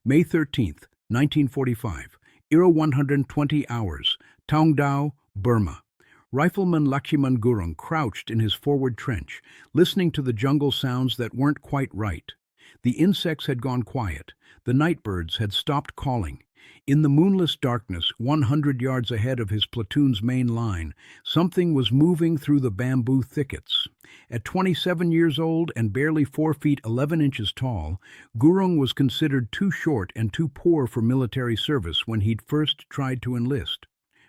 May 13th, 1945, era 120 hours, Taungdao, Burma. Rifleman Lachhiman Gurung crouched in his forward trench, listening to the jungle sounds that weren't quite right. The insects had gone quiet. The nightbirds had stopped calling. In the moonless darkness, 100 yards ahead of his platoon's main line, something was moving through the bamboo thickets. At 27 years old and barely 4 feet 11 inches tall, Gurung was considered too short and too poor for military service when he'd first tried to enlist.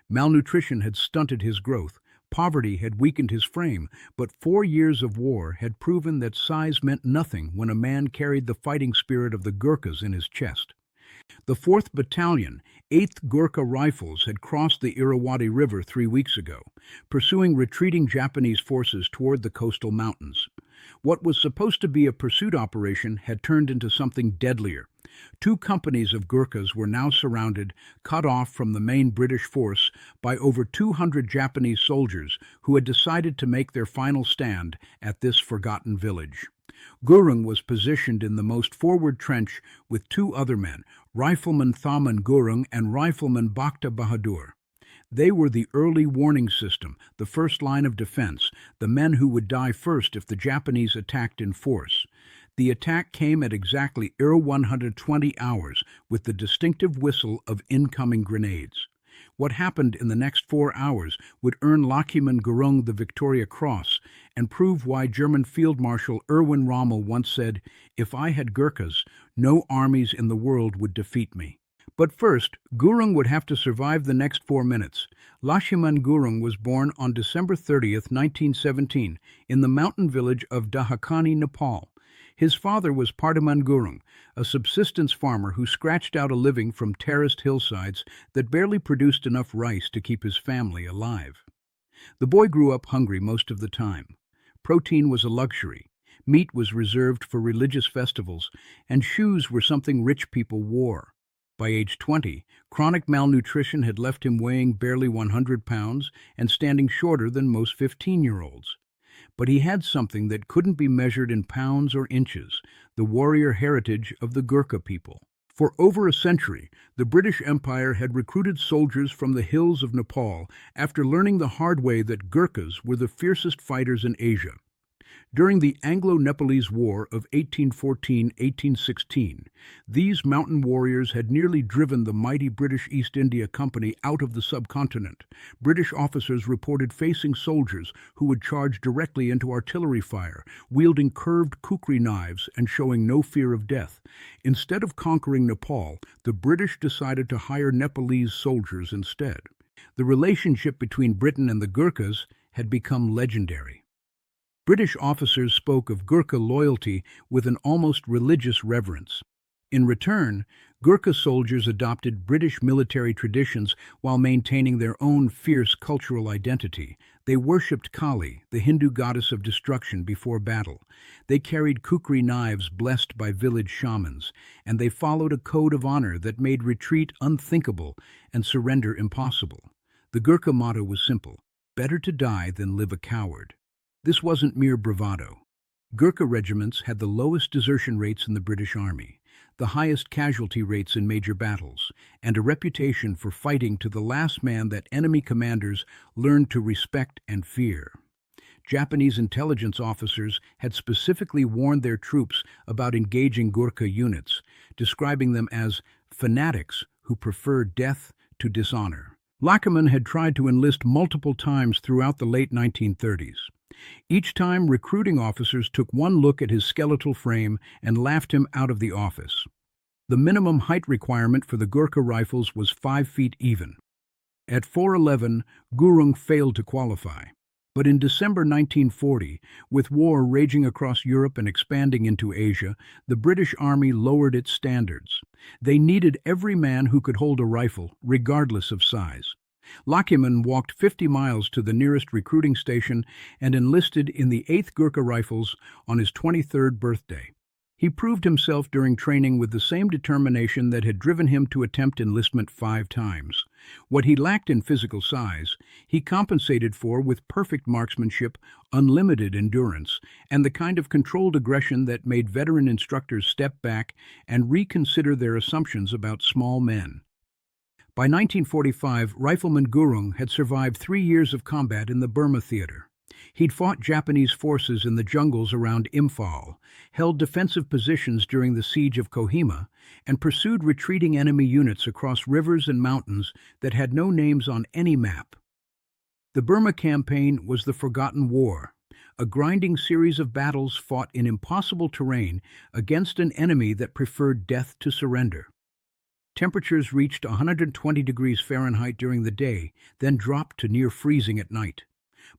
Malnutrition had stunted his growth, poverty had weakened his frame, but 4 years of war had proven that size meant nothing when a man carried the fighting spirit of the Gurkhas in his chest. The 4th Battalion, 8th Gurkha Rifles, had crossed the Irrawaddy River 3 weeks ago, pursuing retreating Japanese forces toward the coastal mountains. What was supposed to be a pursuit operation had turned into something deadlier. 2 companies of Gurkhas were now surrounded, cut off from the main British force by over 200 Japanese soldiers who had decided to make their final stand at this forgotten village. Gurung was positioned in the most forward trench with 2 other men, Rifleman Lachhiman Gurung and Rifleman Bhakta Bahadur. They were the early warning system, the first line of defense, the men who would die first if the Japanese attacked in force. The attack came at exactly 120 hours with the distinctive whistle of incoming grenades. What happened in the next 4 hours would earn Lachhiman Gurung the Victoria Cross and prove why German Field Marshal Erwin Rommel once said, "If I had Gurkhas, no armies in the world would defeat me." But first, Gurung would have to survive the next 4 minutes. Lachhiman Gurung was born on December 30th, 1917, in the mountain village of Dahakani, Nepal. His father was Pardaman Gurung, a subsistence farmer who scratched out a living from terraced hillsides that barely produced enough rice to keep his family alive. The boy grew up hungry most of the time. Protein was a luxury, meat was reserved for religious festivals, and shoes were something rich people wore. By age 20, chronic malnutrition had left him weighing barely 100 pounds and standing shorter than most 15-year-olds. But he had something that couldn't be measured in pounds or inches, the warrior heritage of the Gurkha people. For over a century, the British Empire had recruited soldiers from the hills of Nepal after learning the hard way that Gurkhas were the fiercest fighters in Asia. During the Anglo-Nepalese War of 1814-1816, these mountain warriors had nearly driven the mighty British East India Company out of the subcontinent. British officers reported facing soldiers who would charge directly into artillery fire, wielding curved kukri knives and showing no fear of death. Instead of conquering Nepal, the British decided to hire Nepalese soldiers instead. The relationship between Britain and the Gurkhas had become legendary. British officers spoke of Gurkha loyalty with an almost religious reverence. In return, Gurkha soldiers adopted British military traditions while maintaining their own fierce cultural identity. They worshipped Kali, the Hindu goddess of destruction, before battle. They carried kukri knives blessed by village shamans, and they followed a code of honor that made retreat unthinkable and surrender impossible. The Gurkha motto was simple: better to die than live a coward. This wasn't mere bravado. Gurkha regiments had the lowest desertion rates in the British Army, the highest casualty rates in major battles, and a reputation for fighting to the last man that enemy commanders learned to respect and fear. Japanese intelligence officers had specifically warned their troops about engaging Gurkha units, describing them as fanatics who prefer death to dishonor. Lachhiman had tried to enlist multiple times throughout the late 1930s. Each time, recruiting officers took one look at his skeletal frame and laughed him out of the office. The minimum height requirement for the Gurkha Rifles was 5 feet even. At 4'11", Gurung failed to qualify. But in December 1940, with war raging across Europe and expanding into Asia, the British Army lowered its standards. They needed every man who could hold a rifle, regardless of size. Lachhiman walked 50 miles to the nearest recruiting station and enlisted in the 8th Gurkha Rifles on his 23rd birthday. He proved himself during training with the same determination that had driven him to attempt enlistment 5 times. What he lacked in physical size, he compensated for with perfect marksmanship, unlimited endurance, and the kind of controlled aggression that made veteran instructors step back and reconsider their assumptions about small men. By 1945, Rifleman Gurung had survived 3 years of combat in the Burma theater. He'd fought Japanese forces in the jungles around Imphal, held defensive positions during the siege of Kohima, and pursued retreating enemy units across rivers and mountains that had no names on any map. The Burma campaign was the Forgotten War, a grinding series of battles fought in impossible terrain against an enemy that preferred death to surrender. Temperatures reached 120 degrees Fahrenheit during the day, then dropped to near freezing at night.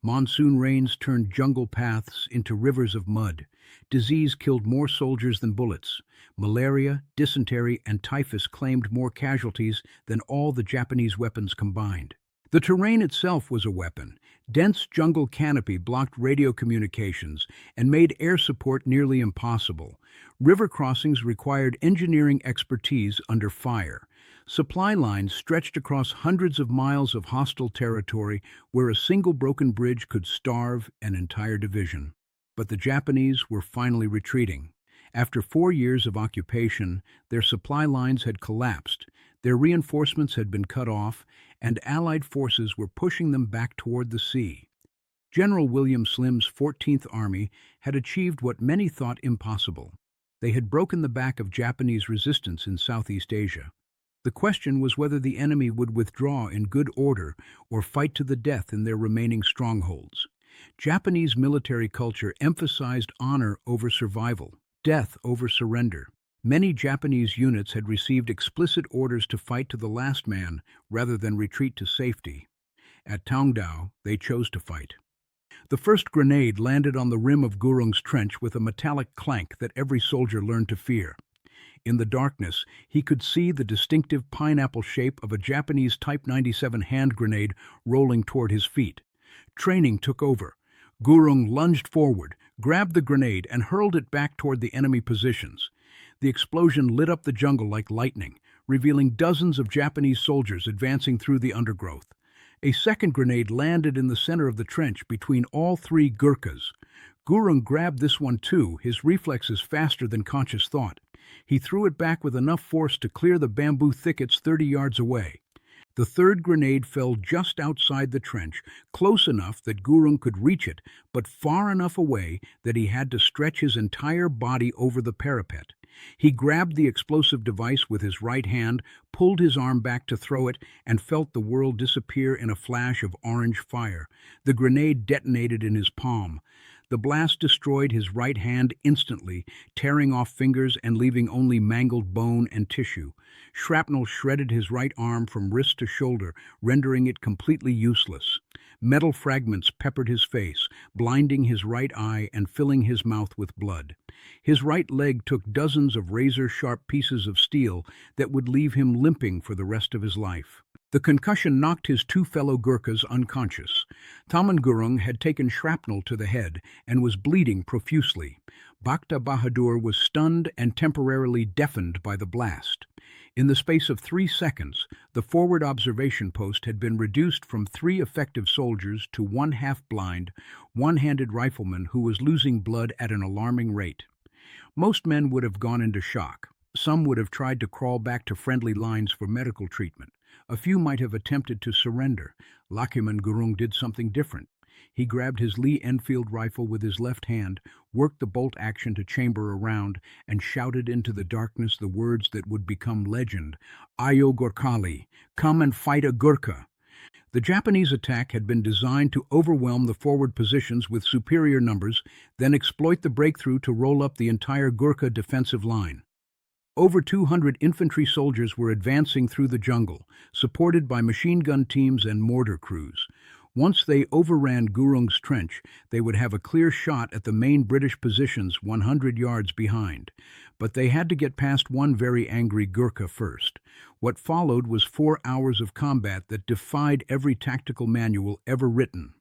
Monsoon rains turned jungle paths into rivers of mud. Disease killed more soldiers than bullets. Malaria, dysentery, and typhus claimed more casualties than all the Japanese weapons combined. The terrain itself was a weapon. Dense jungle canopy blocked radio communications and made air support nearly impossible. River crossings required engineering expertise under fire. Supply lines stretched across hundreds of miles of hostile territory where a single broken bridge could starve an entire division. But the Japanese were finally retreating. After 4 years of occupation, their supply lines had collapsed, their reinforcements had been cut off, and Allied forces were pushing them back toward the sea. General William Slim's 14th Army had achieved what many thought impossible. They had broken the back of Japanese resistance in Southeast Asia. The question was whether the enemy would withdraw in good order or fight to the death in their remaining strongholds. Japanese military culture emphasized honor over survival, death over surrender. Many Japanese units had received explicit orders to fight to the last man rather than retreat to safety. At Taungdao, they chose to fight. The first grenade landed on the rim of Gurung's trench with a metallic clank that every soldier learned to fear. In the darkness, he could see the distinctive pineapple shape of a Japanese Type 97 hand grenade rolling toward his feet. Training took over. Gurung lunged forward, grabbed the grenade, and hurled it back toward the enemy positions. The explosion lit up the jungle like lightning, revealing dozens of Japanese soldiers advancing through the undergrowth. A second grenade landed in the center of the trench between all 3 Gurkhas. Gurung grabbed this one too, his reflexes faster than conscious thought. He threw it back with enough force to clear the bamboo thickets 30 yards away. The third grenade fell just outside the trench, close enough that Gurung could reach it, but far enough away that he had to stretch his entire body over the parapet. He grabbed the explosive device with his right hand, pulled his arm back to throw it, and felt the world disappear in a flash of orange fire. The grenade detonated in his palm. The blast destroyed his right hand instantly, tearing off fingers and leaving only mangled bone and tissue. Shrapnel shredded his right arm from wrist to shoulder, rendering it completely useless. Metal fragments peppered his face, blinding his right eye and filling his mouth with blood. His right leg took dozens of razor-sharp pieces of steel that would leave him limping for the rest of his life. The concussion knocked his 2 fellow Gurkhas unconscious. Taman Gurung had taken shrapnel to the head and was bleeding profusely. Bhakta Bahadur was stunned and temporarily deafened by the blast. In the space of 3 seconds, the forward observation post had been reduced from 3 effective soldiers to 1 half-blind, one-handed rifleman who was losing blood at an alarming rate. Most men would have gone into shock. Some would have tried to crawl back to friendly lines for medical treatment. A few might have attempted to surrender. Lachhiman Gurung did something different. He grabbed his Lee-Enfield rifle with his left hand, worked the bolt action to chamber a round, and shouted into the darkness the words that would become legend. Ayo Gorkhali, come and fight a Gurkha. The Japanese attack had been designed to overwhelm the forward positions with superior numbers, then exploit the breakthrough to roll up the entire Gurkha defensive line. Over 200 infantry soldiers were advancing through the jungle, supported by machine gun teams and mortar crews. Once they overran Gurung's trench, they would have a clear shot at the main British positions 100 yards behind. But they had to get past one very angry Gurkha first. What followed was 4 hours of combat that defied every tactical manual ever written.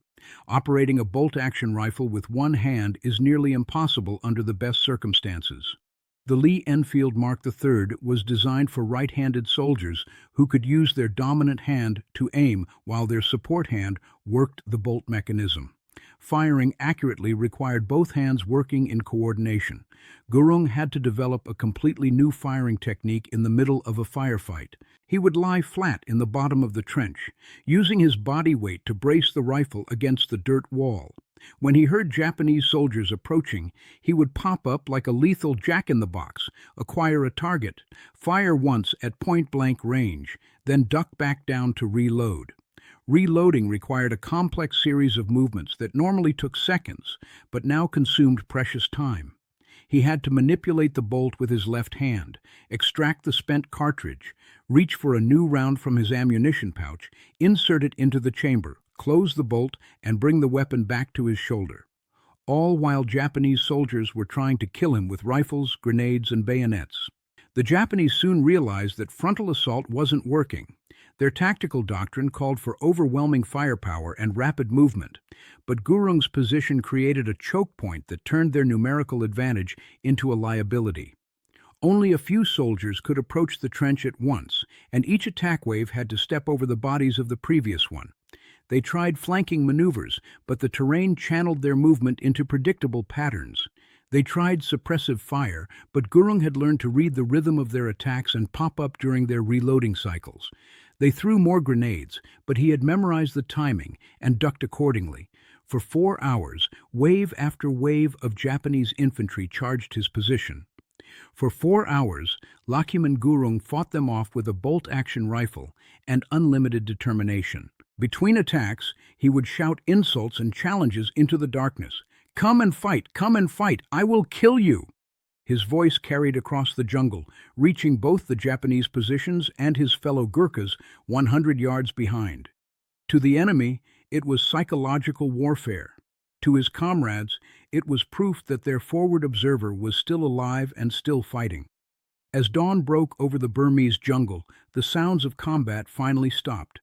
Operating a bolt-action rifle with one hand is nearly impossible under the best circumstances. The Lee-Enfield Mark III was designed for right-handed soldiers who could use their dominant hand to aim while their support hand worked the bolt mechanism. Firing accurately required both hands working in coordination. Gurung had to develop a completely new firing technique in the middle of a firefight. He would lie flat in the bottom of the trench, using his body weight to brace the rifle against the dirt wall. When he heard Japanese soldiers approaching, he would pop up like a lethal jack-in-the-box, acquire a target, fire once at point-blank range, then duck back down to reload. Reloading required a complex series of movements that normally took seconds, but now consumed precious time. He had to manipulate the bolt with his left hand, extract the spent cartridge, reach for a new round from his ammunition pouch, insert it into the chamber, close the bolt, and bring the weapon back to his shoulder. All while Japanese soldiers were trying to kill him with rifles, grenades, and bayonets. The Japanese soon realized that frontal assault wasn't working. Their tactical doctrine called for overwhelming firepower and rapid movement, but Gurung's position created a choke point that turned their numerical advantage into a liability. Only a few soldiers could approach the trench at once, and each attack wave had to step over the bodies of the previous one. They tried flanking maneuvers, but the terrain channeled their movement into predictable patterns. They tried suppressive fire, but Gurung had learned to read the rhythm of their attacks and pop up during their reloading cycles. They threw more grenades, but he had memorized the timing and ducked accordingly. For 4 hours, wave after wave of Japanese infantry charged his position. For 4 hours, Lachhiman Gurung fought them off with a bolt-action rifle and unlimited determination. Between attacks, he would shout insults and challenges into the darkness. "Come and fight! Come and fight! I will kill you!" His voice carried across the jungle, reaching both the Japanese positions and his fellow Gurkhas 100 yards behind. To the enemy, it was psychological warfare. To his comrades, it was proof that their forward observer was still alive and still fighting. As dawn broke over the Burmese jungle, the sounds of combat finally stopped.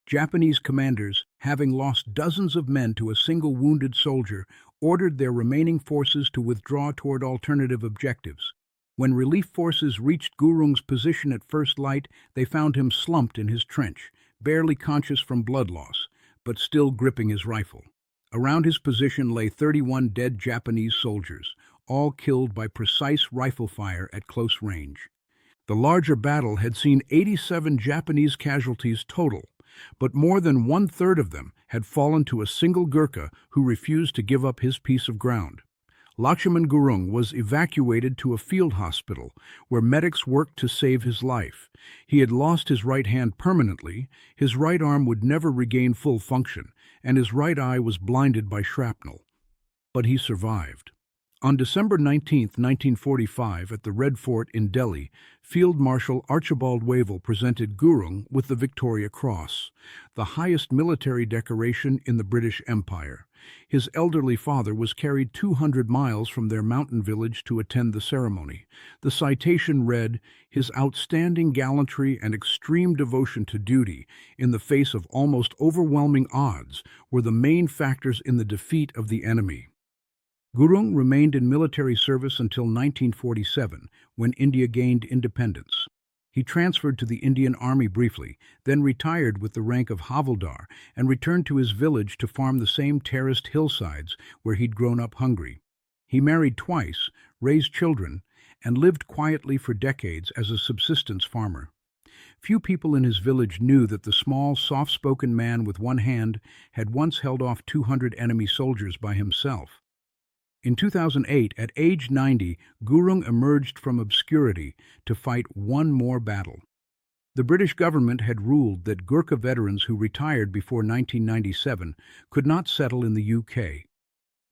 Japanese commanders, having lost dozens of men to a single wounded soldier, ordered their remaining forces to withdraw toward alternative objectives. When relief forces reached Gurung's position at first light, they found him slumped in his trench, barely conscious from blood loss, but still gripping his rifle. Around his position lay 31 dead Japanese soldiers, all killed by precise rifle fire at close range. The larger battle had seen 87 Japanese casualties total, but more than 1/3 of them had fallen to a single Gurkha who refused to give up his piece of ground. Lachhiman Gurung was evacuated to a field hospital where medics worked to save his life. He had lost his right hand permanently, his right arm would never regain full function, and his right eye was blinded by shrapnel. But he survived. On December 19, 1945, at the Red Fort in Delhi, Field Marshal Archibald Wavell presented Gurung with the Victoria Cross, the highest military decoration in the British Empire. His elderly father was carried 200 miles from their mountain village to attend the ceremony. The citation read, "His outstanding gallantry and extreme devotion to duty, in the face of almost overwhelming odds, were the main factors in the defeat of the enemy." Gurung remained in military service until 1947, when India gained independence. He transferred to the Indian Army briefly, then retired with the rank of Havildar and returned to his village to farm the same terraced hillsides where he'd grown up hungry. He married twice, raised children, and lived quietly for decades as a subsistence farmer. Few people in his village knew that the small, soft-spoken man with one hand had once held off 200 enemy soldiers by himself. In 2008, at age 90, Gurung emerged from obscurity to fight one more battle. The British government had ruled that Gurkha veterans who retired before 1997 could not settle in the UK.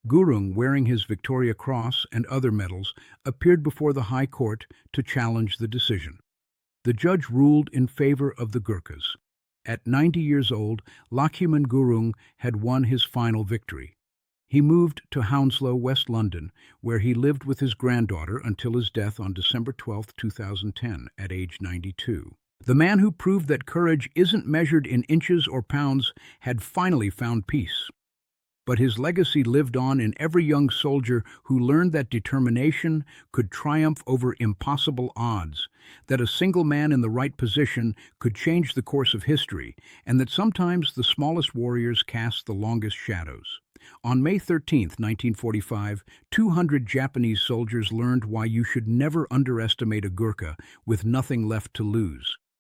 Gurung, wearing his Victoria Cross and other medals, appeared before the High Court to challenge the decision. The judge ruled in favor of the Gurkhas. At 90 years old, Lachhiman Gurung had won his final victory. He moved to Hounslow, West London, where he lived with his granddaughter until his death on December 12, 2010, at age 92. The man who proved that courage isn't measured in inches or pounds had finally found peace. but his legacy lived on in every young soldier who learned that determination could triumph over impossible odds, that a single man in the right position could change the course of history, and that sometimes the smallest warriors cast the longest shadows. On May 13, 1945, 200 Japanese soldiers learned why you should never underestimate a Gurkha with nothing left to lose.